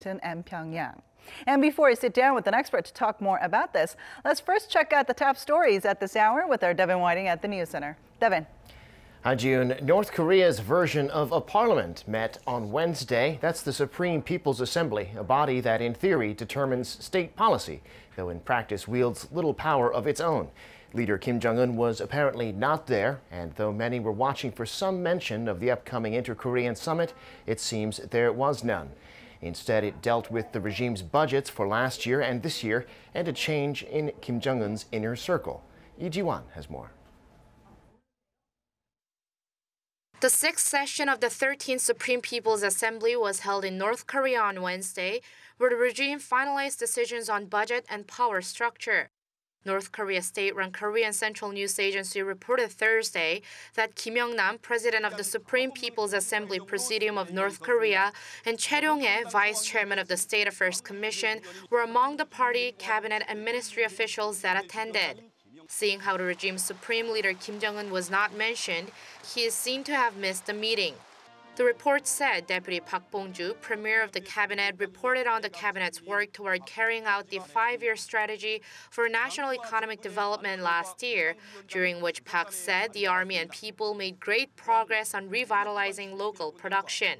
and Pyongyang. And before I sit down with an expert to talk more about this, let's first check out the top stories at this hour with our Devin Whiting at the News Center. Devin. Hi, June. North Korea's version of a parliament met on Wednesday. That's the Supreme People's Assembly, a body that in theory determines state policy, though in practice wields little power of its own. Leader Kim Jong-un was apparently not there, and though many were watching for some mention of the upcoming inter-Korean summit, it seems there was none. Instead, it dealt with the regime's budgets for last year and this year and a change in Kim Jong-un's inner circle. Lee Ji-won has more. The sixth session of the 13th Supreme People's Assembly was held in North Korea on Wednesday, where the regime finalized decisions on budget and power structure. North Korea state-run Korean Central News Agency reported Thursday that Kim Young-nam, president of the Supreme People's Assembly Presidium of North Korea, and Choi Ryong-hae, vice chairman of the State Affairs Commission, were among the party, cabinet, and ministry officials that attended. Seeing how the regime's supreme leader Kim Jong-un was not mentioned, he is seen to have missed the meeting. The report said Deputy Park Bong-ju, premier of the cabinet, reported on the cabinet's work toward carrying out the 5-year strategy for national economic development last year, during which Park said the army and people made great progress on revitalizing local production.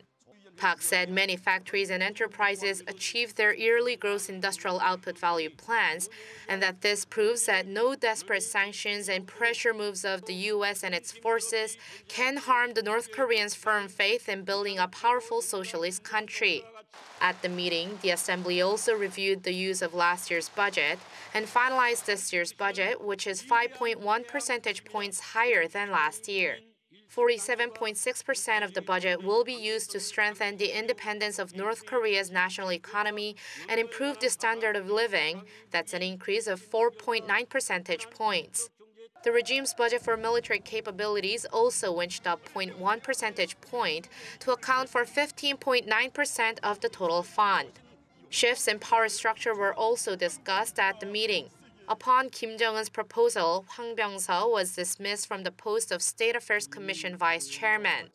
Park said many factories and enterprises achieved their yearly gross industrial output value plans, and that this proves that no desperate sanctions and pressure moves of the U.S. and its forces can harm the North Koreans' firm faith in building a powerful socialist country. At the meeting, the Assembly also reviewed the use of last year's budget and finalized this year's budget, which is 5.1 percentage points higher than last year. 47.6% of the budget will be used to strengthen the independence of North Korea's national economy and improve the standard of living. That's an increase of 4.9 percentage points. The regime's budget for military capabilities also inched up 0.1 percentage point to account for 15.9% of the total fund. Shifts in power structure were also discussed at the meeting. Upon Kim Jong-un's proposal, Hwang Byung-seo was dismissed from the post of State Affairs Commission vice chairman.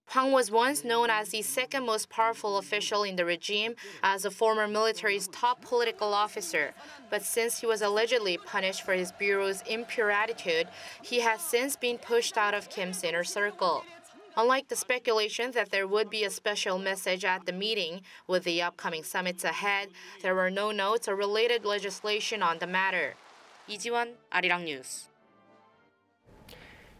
Hwang was once known as the second most powerful official in the regime as a former military's top political officer, but since he was allegedly punished for his bureau's impure attitude, he has since been pushed out of Kim's inner circle. Unlike the speculation that there would be a special message at the meeting, with the upcoming summits ahead, there were no notes or related legislation on the matter. Lee Ji-won, Arirang News.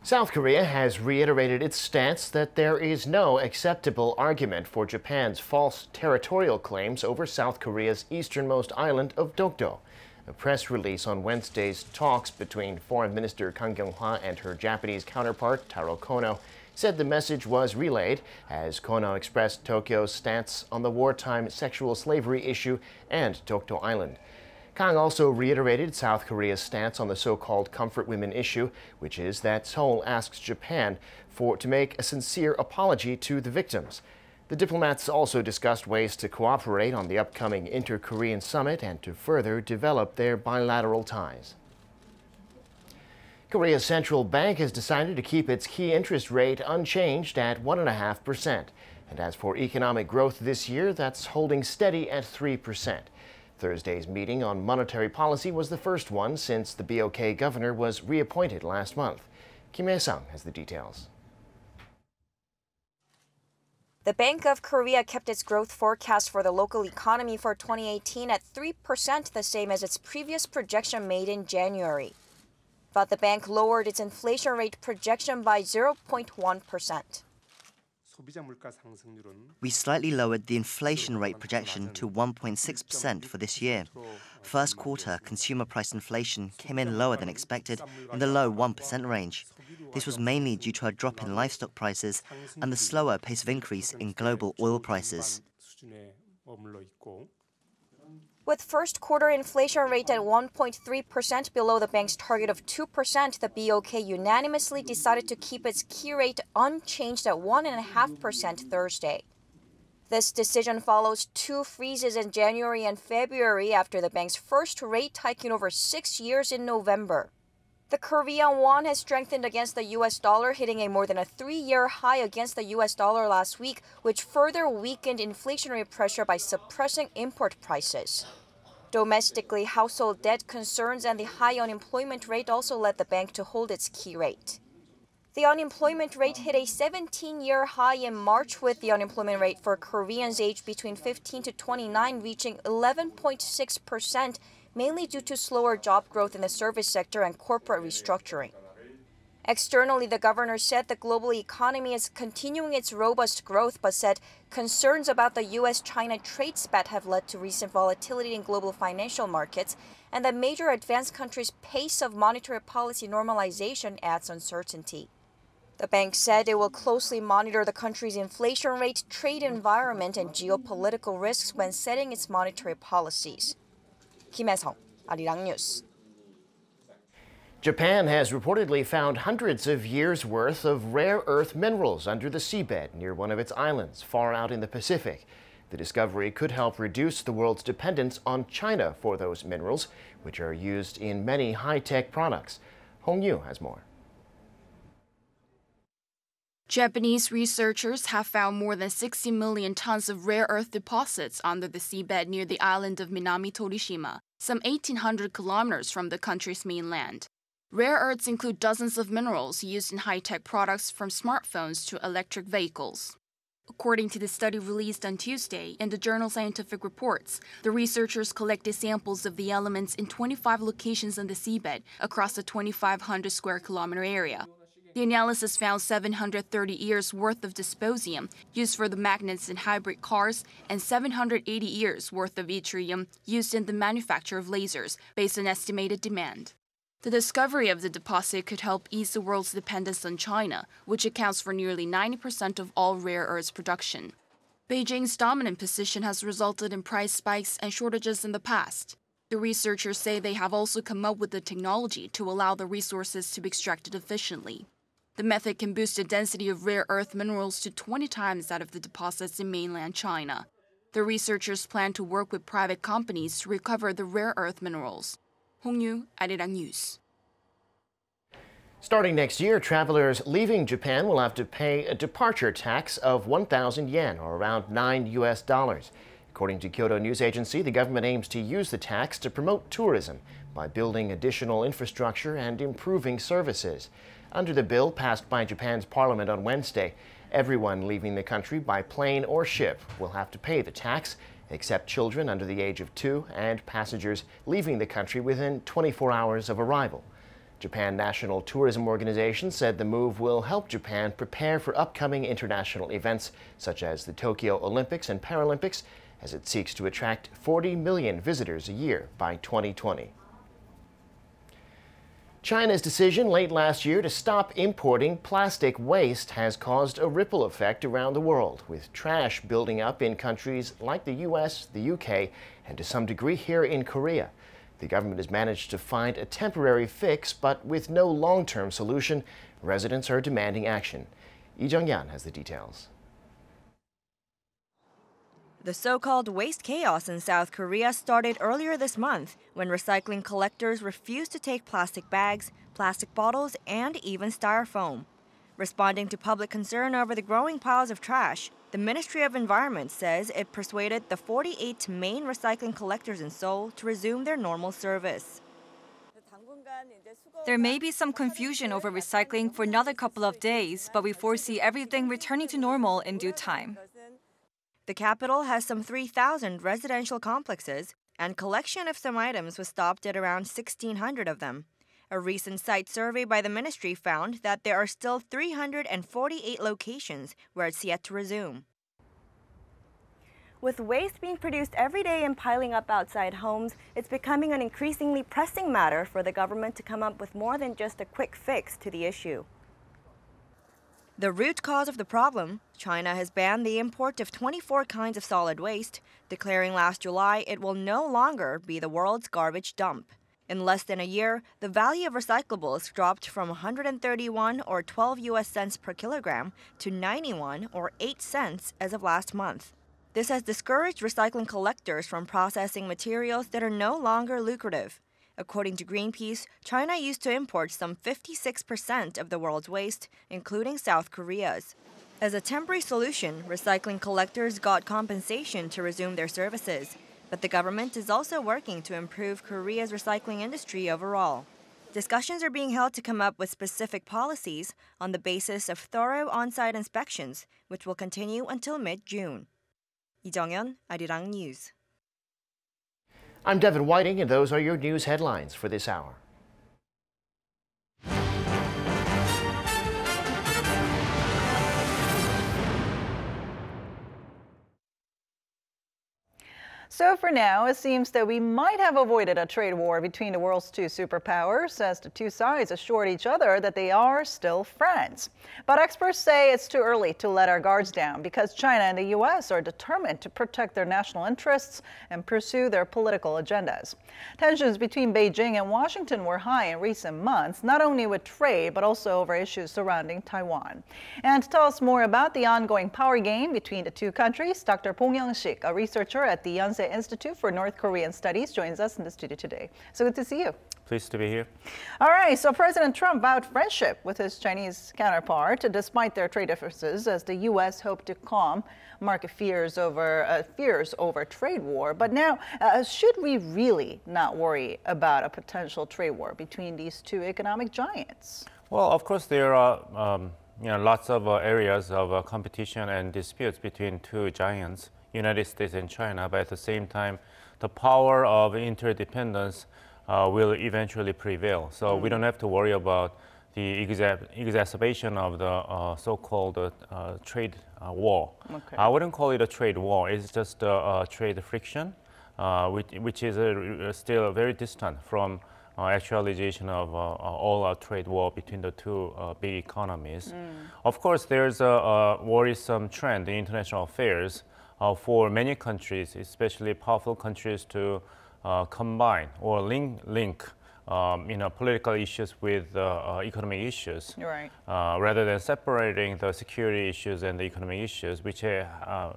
South Korea has reiterated its stance that there is no acceptable argument for Japan's false territorial claims over South Korea's easternmost island of Dokdo. A press release on Wednesday's talks between Foreign Minister Kang Kyung-hwa and her Japanese counterpart, Taro Kono, said the message was relayed as Kono expressed Tokyo's stance on the wartime sexual slavery issue and Dokdo Island. Kang also reiterated South Korea's stance on the so-called comfort women issue, which is that Seoul asks Japan to make a sincere apology to the victims. The diplomats also discussed ways to cooperate on the upcoming inter-Korean summit and to further develop their bilateral ties. Korea's central bank has decided to keep its key interest rate unchanged at 1.5%. And as for economic growth this year, that's holding steady at 3%. Thursday's meeting on monetary policy was the first one since the BOK governor was reappointed last month. Kim Hae-sung has the details. The Bank of Korea kept its growth forecast for the local economy for 2018 at 3%, the same as its previous projection made in January. But the bank lowered its inflation rate projection by 0.1%. We slightly lowered the inflation rate projection to 1.6% for this year. First quarter consumer price inflation came in lower than expected, in the low 1% range. This was mainly due to a drop in livestock prices and the slower pace of increase in global oil prices. With first quarter inflation rate at 1.3% below the bank's target of 2%, the BOK unanimously decided to keep its key rate unchanged at 1.5% Thursday. This decision follows 2 freezes in January and February after the bank's first rate hike in over 6 years in November. The Korean won has strengthened against the US dollar, hitting a more than a 3-year high against the US dollar last week, which further weakened inflationary pressure by suppressing import prices. Domestically, household debt concerns and the high unemployment rate also led the bank to hold its key rate. The unemployment rate hit a 17-year high in March, with the unemployment rate for Koreans aged between 15 to 29 reaching 11.6%, mainly due to slower job growth in the service sector and corporate restructuring. Externally, the governor said the global economy is continuing its robust growth, but said concerns about the U.S.-China trade spat have led to recent volatility in global financial markets, and that major advanced countries' pace of monetary policy normalization adds uncertainty. The bank said it will closely monitor the country's inflation rate, trade environment, and geopolitical risks when setting its monetary policies. Kim Hae-sung, Arirang News. Japan has reportedly found hundreds of years' worth of rare earth minerals under the seabed near one of its islands far out in the Pacific. The discovery could help reduce the world's dependence on China for those minerals, which are used in many high-tech products. Hong Yu has more. Japanese researchers have found more than 60 million tons of rare earth deposits under the seabed near the island of Minami Torishima, some 1,800 kilometers from the country's mainland. Rare earths include dozens of minerals used in high-tech products from smartphones to electric vehicles. According to the study released on Tuesday in the journal Scientific Reports, the researchers collected samples of the elements in 25 locations on the seabed across the 2,500 square kilometer area. The analysis found 730 years worth of dysprosium used for the magnets in hybrid cars and 780 years worth of yttrium used in the manufacture of lasers based on estimated demand. The discovery of the deposit could help ease the world's dependence on China, which accounts for nearly 90% of all rare earths production. Beijing's dominant position has resulted in price spikes and shortages in the past. The researchers say they have also come up with the technology to allow the resources to be extracted efficiently. The method can boost the density of rare earth minerals to 20 times that of the deposits in mainland China. The researchers plan to work with private companies to recover the rare earth minerals. Hong Yu, Arirang News. Starting next year, travelers leaving Japan will have to pay a departure tax of 1,000 yen, or around $9. According to Kyodo News Agency, the government aims to use the tax to promote tourism by building additional infrastructure and improving services. Under the bill passed by Japan's parliament on Wednesday, everyone leaving the country by plane or ship will have to pay the tax, except children under the age of 2 and passengers leaving the country within 24 hours of arrival. Japan National Tourism Organization said the move will help Japan prepare for upcoming international events such as the Tokyo Olympics and Paralympics, as it seeks to attract 40 million visitors a year by 2020. China's decision late last year to stop importing plastic waste has caused a ripple effect around the world, with trash building up in countries like the U.S., the UK, and to some degree here in Korea. The government has managed to find a temporary fix, but with no long-term solution, residents are demanding action. Lee Jung-yan has the details. The so-called waste chaos in South Korea started earlier this month when recycling collectors refused to take plastic bags, plastic bottles, and even styrofoam. Responding to public concern over the growing piles of trash, the Ministry of Environment says it persuaded the 48 main recycling collectors in Seoul to resume their normal service. There may be some confusion over recycling for another couple of days, but we foresee everything returning to normal in due time. The capital has some 3,000 residential complexes, and collection of some items was stopped at around 1,600 of them. A recent site survey by the ministry found that there are still 348 locations where it's yet to resume. With waste being produced every day and piling up outside homes, it's becoming an increasingly pressing matter for the government to come up with more than just a quick fix to the issue. The root cause of the problem, China has banned the import of 24 kinds of solid waste, declaring last July it will no longer be the world's garbage dump. In less than a year, the value of recyclables dropped from 131 or 12 US cents per kilogram to 91 or 8 cents as of last month. This has discouraged recycling collectors from processing materials that are no longer lucrative. According to Greenpeace, China used to import some 56% of the world's waste, including South Korea's. As a temporary solution, recycling collectors got compensation to resume their services. But the government is also working to improve Korea's recycling industry overall. Discussions are being held to come up with specific policies on the basis of thorough on-site inspections, which will continue until mid-June. Lee Jung-yeon, Arirang News. I'm Devin Whiting, and those are your news headlines for this hour. So for now, it seems that we might have avoided a trade war between the world's two superpowers, as the two sides assured each other that they are still friends. But experts say it's too early to let our guards down, because China and the U.S. are determined to protect their national interests and pursue their political agendas. Tensions between Beijing and Washington were high in recent months, not only with trade, but also over issues surrounding Taiwan. And to tell us more about the ongoing power game between the two countries, Dr. Bong Young-sik, a researcher at the Yonsei Institute for North Korean Studies, joins us in the studio today. So good to see you. Pleased to be here. All right, so President Trump vowed friendship with his Chinese counterpart despite their trade differences, as the U.S. hoped to calm market fears over trade war. But now, should we really not worry about a potential trade war between these two economic giants? Well, of course, there are lots of areas of competition and disputes between two giants, United States and China, but at the same time, the power of interdependence will eventually prevail. So we don't have to worry about the exacerbation of the so-called trade war. Okay. I wouldn't call it a trade war. It's just a trade friction, which is still very distant from actualization of all trade war between the two big economies. Of course, there's a worrisome trend in international affairs for many countries, especially powerful countries, to combine or link political issues with economic issues, Right. Rather than separating the security issues and the economic issues, which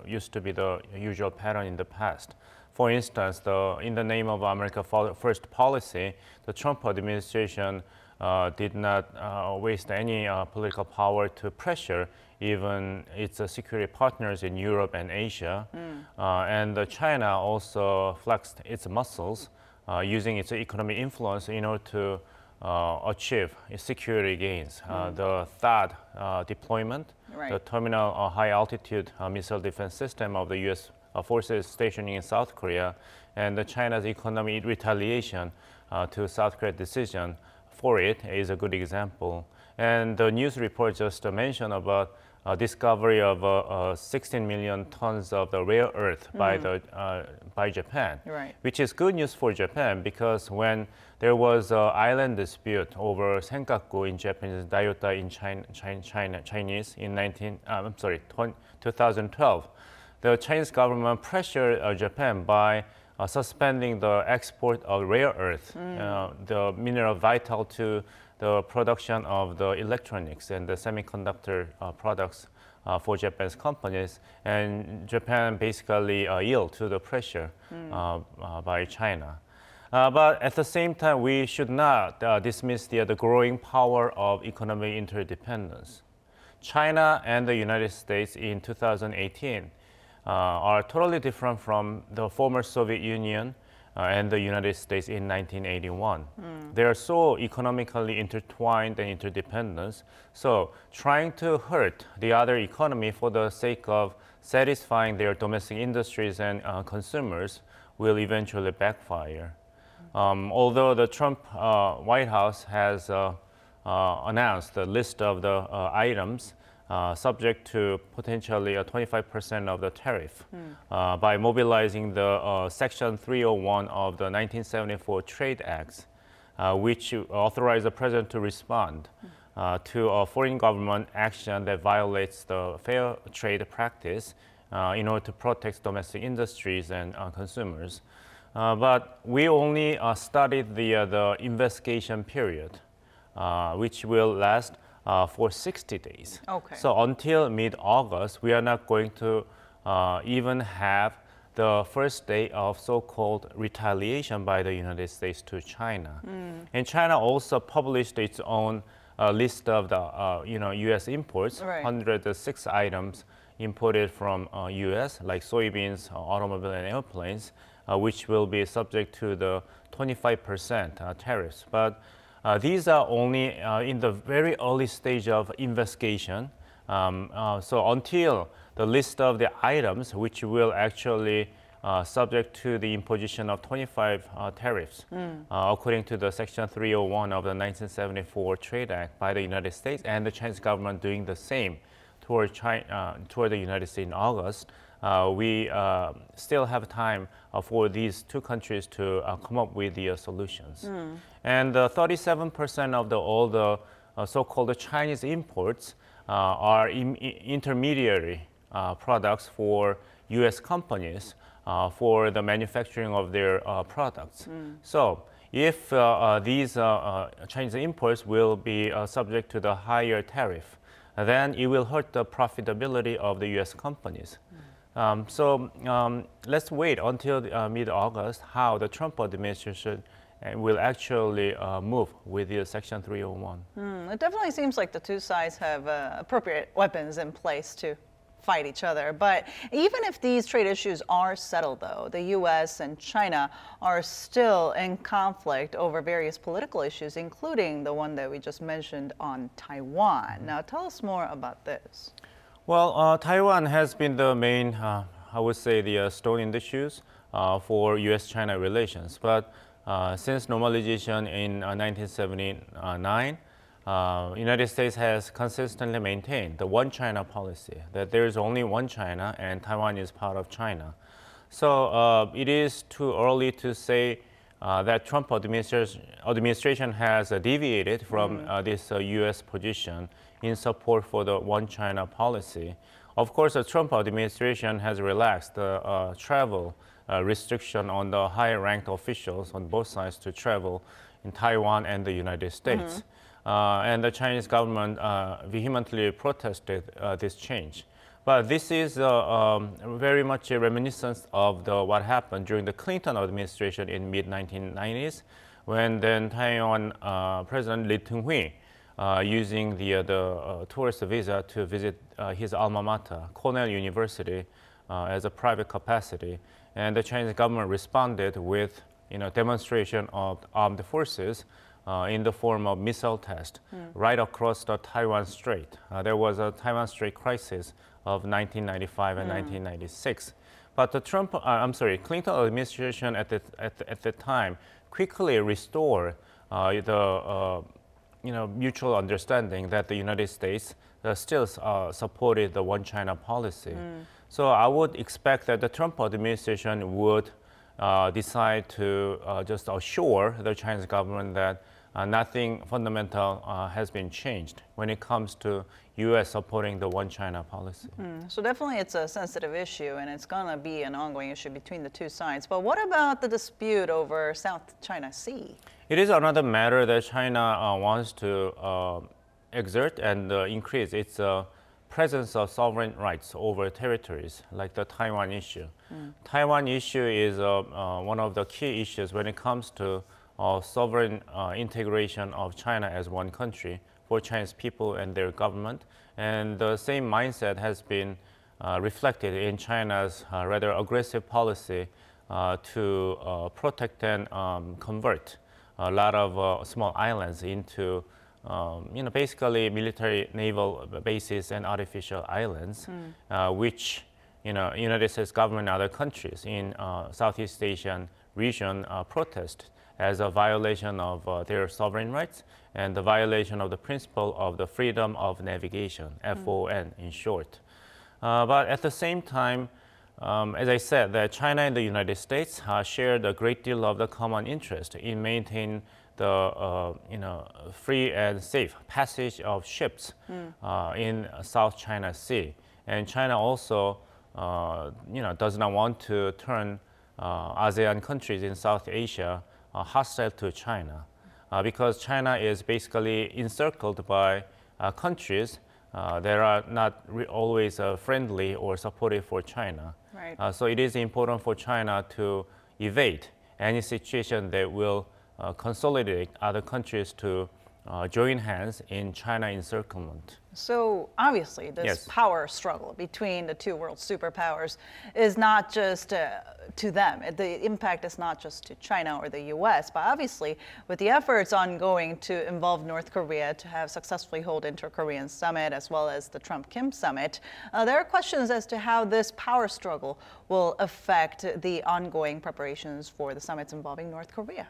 used to be the usual pattern in the past. For instance, in the name of America First policy, the Trump administration did not waste any political power to pressure even its security partners in Europe and Asia. And China also flexed its muscles using its economic influence in order to achieve security gains. The THAAD deployment, Right. the terminal high-altitude missile defense system of the U.S. Forces stationing in South Korea, and China's economic retaliation to South Korea's decision for it is a good example. And the news report just mentioned about discovery of 16 million tons of the rare earth by Japan, Right. which is good news for Japan, because when there was an island dispute over Senkaku in Japanese, Daiota in Chinese in 2012, the Chinese government pressured Japan by suspending the export of rare earth, the mineral vital to the production of the electronics and the semiconductor products for Japanese companies. And Japan basically yielded to the pressure by China. But at the same time, we should not dismiss the growing power of economic interdependence. China and the United States in 2018 are totally different from the former Soviet Union and the United States in 1981. They are so economically intertwined and interdependent. So trying to hurt the other economy for the sake of satisfying their domestic industries and consumers will eventually backfire. Although the Trump White House has announced the list of the items subject to potentially 25% of the tariff by mobilizing the Section 301 of the 1974 Trade Acts, which authorized the president to respond to a foreign government action that violates the fair trade practice in order to protect domestic industries and consumers. But we only studied the investigation period, which will last for 60 days. Okay. So until mid-August, we are not going to even have the first day of so-called retaliation by the United States to China. And China also published its own list of the U.S. imports, Right. 106 items imported from U.S. like soybeans, automobile, and airplanes, which will be subject to the 25% tariffs. But these are only in the very early stage of investigation. So until the list of the items which will actually subject to the imposition of 25 tariffs, according to the Section 301 of the 1974 Trade Act by the United States, and the Chinese government doing the same toward the United States in August, we still have time for these two countries to come up with the solutions. And 37% of all the so-called Chinese imports are intermediary products for U.S. companies for the manufacturing of their products. So if these Chinese imports will be subject to the higher tariff, then it will hurt the profitability of the U.S. companies. So let's wait until mid-August how the Trump administration will actually move with the Section 301. It definitely seems like the two sides have appropriate weapons in place to fight each other. But even if these trade issues are settled, though, the U.S. and China are still in conflict over various political issues, including the one that we just mentioned on Taiwan. Now, tell us more about this. Well, Taiwan has been the main, I would say, the stone in the shoes for U.S.-China relations. But since normalization in 1979, United States has consistently maintained the one China policy, that there is only one China and Taiwan is part of China. So it is too early to say that Trump administration has deviated from this U.S. position in support for the one China policy. Of course, the Trump administration has relaxed the travel restriction on the higher-ranked officials on both sides to travel in Taiwan and the United States. And the Chinese government vehemently protested this change. But this is very much a reminiscence of what happened during the Clinton administration in mid-1990s, when then Taiwan President Lee Teng-hui using the tourist visa to visit his alma mater, Cornell University, as a private capacity. And the Chinese government responded with demonstration of armed forces in the form of missile test right across the Taiwan Strait. There was a Taiwan Strait crisis of 1995 and 1996. But the Clinton administration at the time quickly restored the mutual understanding that the United States still supported the one China policy. So I would expect that the Trump administration would decide to just assure the Chinese government that nothing fundamental has been changed when it comes to U.S. supporting the one China policy. So definitely it's a sensitive issue, and it's going to be an ongoing issue between the two sides. But what about the dispute over South China Sea? It is another matter that China wants to exert and increase its presence of sovereign rights over territories, like the Taiwan issue. Taiwan issue is one of the key issues when it comes to sovereign integration of China as one country for Chinese people and their government. And the same mindset has been reflected in China's rather aggressive policy to protect and convert a lot of small islands into basically military naval bases and artificial islands, which United States government and other countries in Southeast Asian region protest as a violation of their sovereign rights and the violation of the principle of the freedom of navigation, FON in short. But at the same time, as I said, that China and the United States shared a great deal of the common interest in maintaining the free and safe passage of ships in South China Sea. And China also does not want to turn ASEAN countries in South Asia hostile to China, because China is basically encircled by countries that are not always friendly or supportive for China. Right. So it is important for China to evade any situation that will consolidate other countries to join hands in China encirclement. So obviously this Yes. power struggle between the two world superpowers is not just to them. The impact is not just to China or the US, but obviously with the efforts ongoing to involve North Korea to have successfully hold inter-Korean summit as well as the Trump-Kim summit, there are questions as to how this power struggle will affect the ongoing preparations for the summits involving North Korea.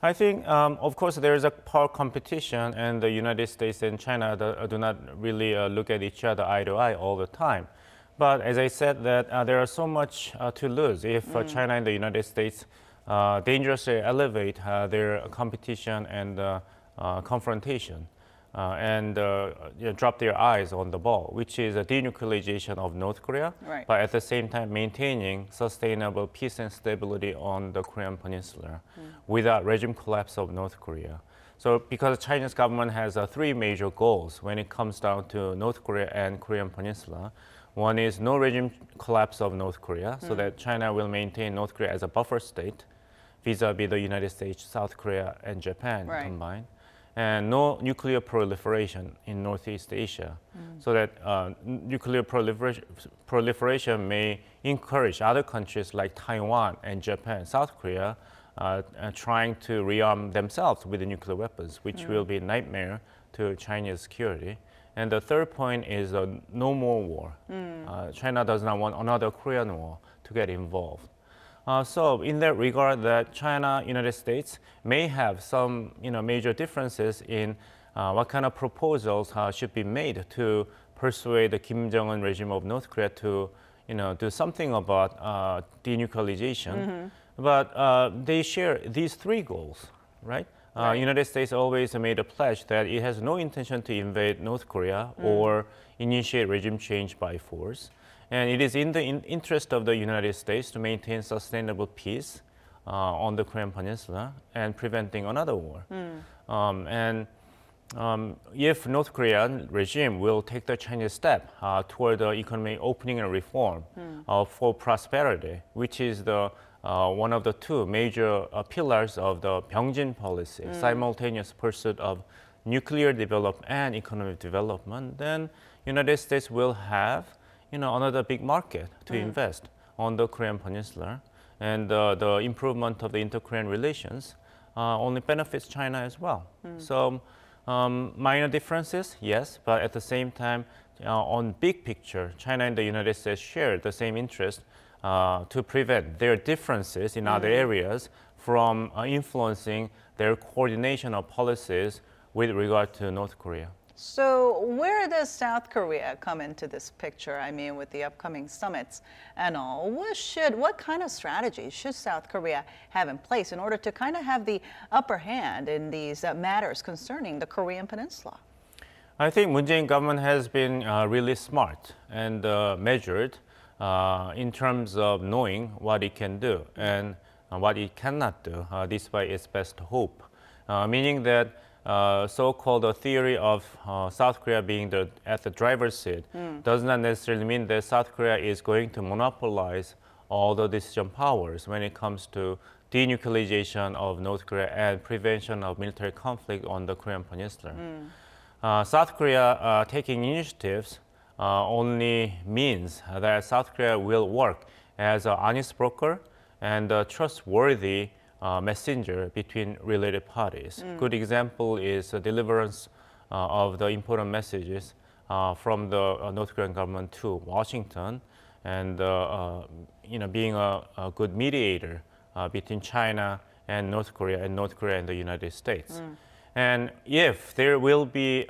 I think, of course, there is a power competition, and the United States and China do not really look at each other eye to eye all the time. But as I said, that there are so much to lose if China and the United States dangerously elevate their competition and confrontation. And drop their eyes on the ball, which is a denuclearization of North Korea, Right. but at the same time maintaining sustainable peace and stability on the Korean Peninsula without regime collapse of North Korea. So because the Chinese government has three major goals when it comes down to North Korea and Korean Peninsula. One is no regime collapse of North Korea, so that China will maintain North Korea as a buffer state vis-a-vis the United States, South Korea, and Japan Right. combined. And no nuclear proliferation in Northeast Asia, so that nuclear proliferation may encourage other countries like Taiwan and Japan, South Korea, trying to rearm themselves with the nuclear weapons, which will be a nightmare to Chinese security. And the third point is no more war. China does not want another Korean War to get involved. So in that regard, that China, United States may have some major differences in what kind of proposals should be made to persuade the Kim Jong-un regime of North Korea to do something about denuclearization. But they share these three goals, right? United States always made a pledge that it has no intention to invade North Korea or initiate regime change by force. And it is in the interest of the United States to maintain sustainable peace on the Korean Peninsula and preventing another war. If North Korean regime will take the Chinese step toward the economic opening and reform for prosperity, which is the one of the two major pillars of the Byungjin policy, simultaneous pursuit of nuclear development and economic development, then United States will have another big market to invest on the Korean Peninsula, and the improvement of the inter-Korean relations only benefits China as well. So minor differences, yes, but at the same time, on big picture, China and the United States share the same interest to prevent their differences in other areas from influencing their coordination of policies with regard to North Korea. So where does South Korea come into this picture? I mean, with the upcoming summits and all, what kind of strategies should South Korea have in place in order to kind of have the upper hand in these matters concerning the Korean Peninsula? I think Moon Jae-in government has been really smart and measured in terms of knowing what it can do and what it cannot do, despite its best hope, meaning that so-called theory of South Korea being at the driver's seat does not necessarily mean that South Korea is going to monopolize all the decision powers when it comes to denuclearization of North Korea and prevention of military conflict on the Korean Peninsula. South Korea taking initiatives only means that South Korea will work as an honest broker and a trustworthy messenger between related parties. Good example is the deliverance of the important messages from the North Korean government to Washington, and being a good mediator between China and North Korea and the United States. And if there will be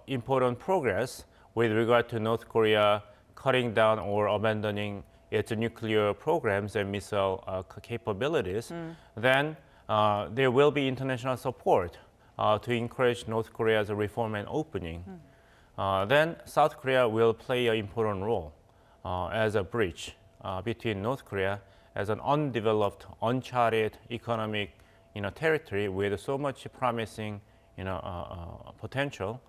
important progress with regard to North Korea cutting down or abandoning its nuclear programs and missile capabilities, then there will be international support to encourage North Korea's reform and opening. Then South Korea will play an important role as a bridge between North Korea as an undeveloped, uncharted economic territory with so much promising potential,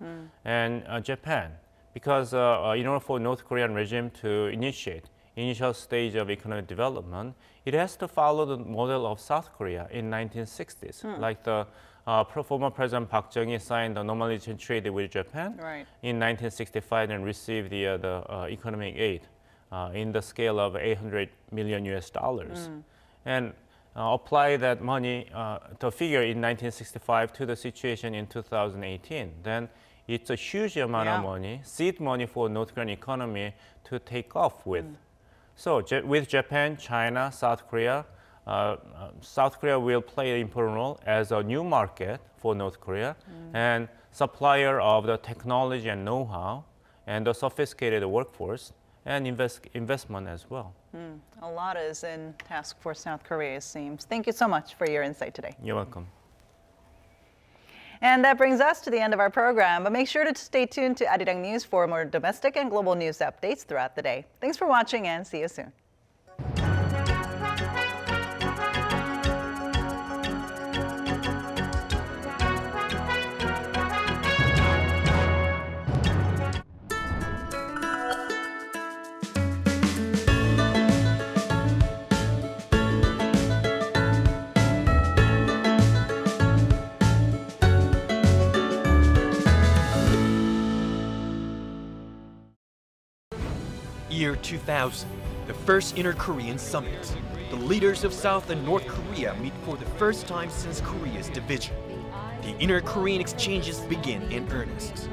and Japan because in order for North Korean regime to initiate initial stage of economic development, it has to follow the model of South Korea in 1960s, like the former President Park Chung-hee signed the normalization treaty with Japan in 1965 and received the economic aid in the scale of $800 million US. And apply that money, the figure in 1965 to the situation in 2018, then it's a huge amount of money, seed money for North Korean economy to take off with. So with Japan, China, South Korea will play an important role as a new market for North Korea and supplier of the technology and know-how and the sophisticated workforce and investment as well. A lot is in task for South Korea, it seems. Thank you so much for your insight today. You're welcome. And that brings us to the end of our program, but make sure to stay tuned to Arirang News for more domestic and global news updates throughout the day. Thanks for watching and see you soon. Year 2000, the first Inter-Korean Summit. The leaders of South and North Korea meet for the first time since Korea's division. The Inter-Korean exchanges begin in earnest.